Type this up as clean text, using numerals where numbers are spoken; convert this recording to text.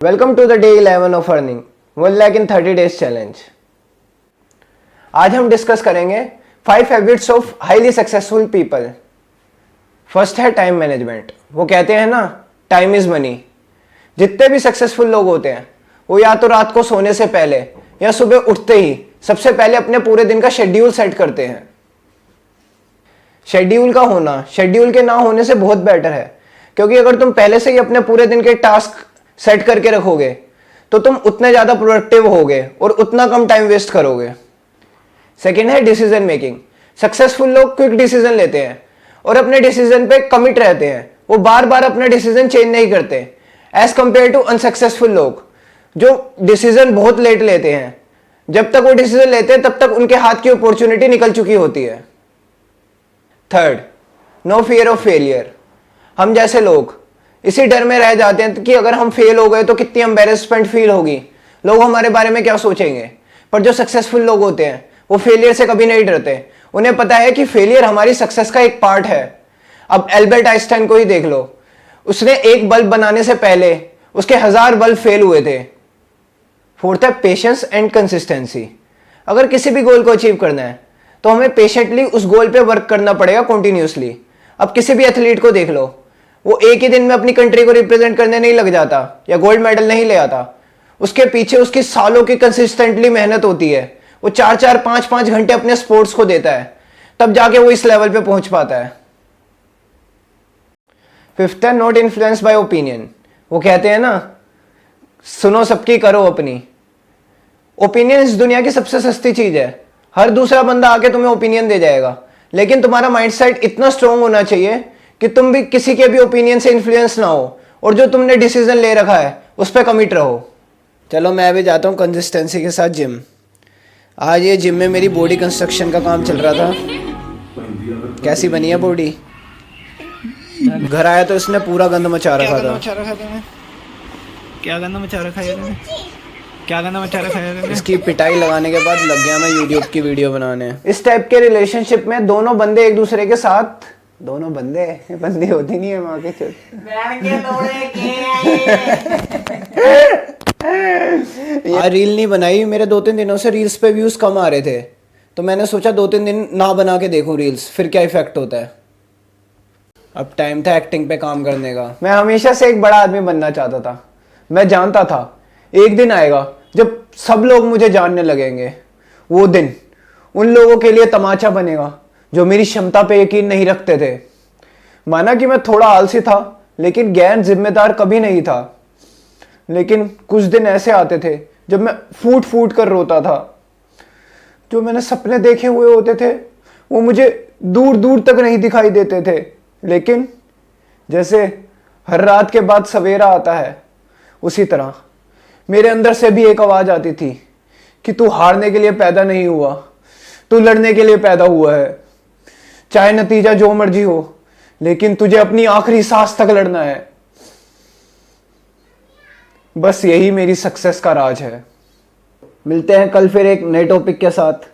Welcome to the day 11 of earning 1 lakh in 30 days challenge. आज हम discuss करेंगे 5 habits of highly successful people. First है time management. वो कहते हैं ना, टाइम इज मनी। जितने भी सक्सेसफुल लोग होते हैं वो या तो रात को सोने से पहले या सुबह उठते ही सबसे पहले अपने पूरे दिन का शेड्यूल सेट करते हैं। शेड्यूल का होना शेड्यूल के ना होने से बहुत बेटर है, क्योंकि अगर तुम पहले से ही अपने पूरे दिन के टास्क सेट करके रखोगे तो तुम उतने ज्यादा प्रोडक्टिव होगे और उतना कम टाइम वेस्ट करोगे। सेकंड है डिसीजन मेकिंग। सक्सेसफुल लोग क्विक डिसीजन लेते हैं और अपने डिसीजन पे कमिट रहते हैं। वो बार बार अपना डिसीजन चेंज नहीं करते, एज कंपेयर टू अनसक्सेसफुल लोग जो डिसीजन बहुत लेट लेते हैं। जब तक वो डिसीजन लेते हैं तब तक उनके हाथ की अपॉर्चुनिटी निकल चुकी होती है। Third, no fear of failure. हम जैसे लोग इसी डर में रह जाते हैं कि अगर हम फेल हो गए तो कितनी एम्बेरसमेंट फील होगी, लोग हमारे बारे में क्या सोचेंगे। पर जो सक्सेसफुल लोग होते हैं वो फेलियर से कभी नहीं डरते। उन्हें पता है कि फेलियर हमारी सक्सेस का एक पार्ट है। अब एल्बर्ट आइंस्टाइन को ही देख लो, उसने एक बल्ब बनाने से पहले उसके 1000 बल्ब फेल हुए थे। फोर्थ है पेशेंस एंड कंसिस्टेंसी। अगर किसी भी गोल को अचीव करना है तो हमें पेशेंटली उस गोल पे वर्क करना पड़ेगा कंटिन्यूअसली। अब किसी भी एथलीट को देख लो, वो एक ही दिन में अपनी कंट्री को रिप्रेजेंट करने नहीं लग जाता या गोल्ड मेडल नहीं ले आता। उसके पीछे उसकी सालों की कंसिस्टेंटली मेहनत होती है। वो 4-4, 5-5 घंटे अपने स्पोर्ट्स को देता है, तब जाके वो इस लेवल पे पहुंच पाता है। फिफ्थ है नॉट इन्फ्लुएंस बाय ओपिनियन। वो कहते हैं ना, सुनो सबकी करो अपनी। ओपिनियन इस दुनिया की सबसे सस्ती चीज है। हर दूसरा बंदा आके तुम्हें ओपिनियन दे जाएगा, लेकिन तुम्हारा माइंडसेट इतना स्ट्रांग होना चाहिए कि तुम भी किसी के भी ओपिनियन से इन्फ्लुएंस ना हो और जो तुमने डिसीजन ले रखा है उस पर कमिट रहो। चलो मैं भी जाता हूँ कंसिस्टेंसी के साथ जिम। आज ये जिम में मेरी बॉडी कंस्ट्रक्शन का काम चल रहा था। कैसी बनी है बॉडी? घर आया तो इसने पूरा गंद मचा रखा था। क्या गंदा मचा रखा है? क्या गंदा मचा रखा है? इसकी पिटाई लगाने के बाद लग गया मैं यूट्यूब की वीडियो बनाने। इस टाइप के रिलेशनशिप में दोनों बंदे एक दूसरे के साथ, दोनों बंदी होती नहीं है माँ के चोट। यार रील नहीं बनाई, मेरे 2-3 दिनों से रील्स पे व्यूज कम आ रहे थे, तो मैंने सोचा 2-3 दिन ना बना के देखूं रील्स, फिर क्या इफेक्ट होता है। अब टाइम था एक्टिंग पे काम करने का। मैं हमेशा से एक बड़ा आदमी बनना चाहता था। मैं जानता था एक दिन आएगा जब सब लोग मुझे जानने लगेंगे। वो दिन उन लोगों के लिए तमाचा बनेगा जो मेरी क्षमता पे यकीन नहीं रखते थे। माना कि मैं थोड़ा आलसी था, लेकिन गैर जिम्मेदार कभी नहीं था। लेकिन कुछ दिन ऐसे आते थे जब मैं फूट फूट कर रोता था। जो मैंने सपने देखे हुए होते थे वो मुझे दूर दूर तक नहीं दिखाई देते थे, लेकिन जैसे हर रात के बाद सवेरा आता है उसी तरह मेरे अंदर से भी एक आवाज आती थी कि तू हारने के लिए पैदा नहीं हुआ, तू लड़ने के लिए पैदा हुआ है। चाहे नतीजा जो मर्जी हो, लेकिन तुझे अपनी आखिरी सांस तक लड़ना है। बस यही मेरी सक्सेस का राज है। मिलते हैं कल फिर एक नए टॉपिक के साथ।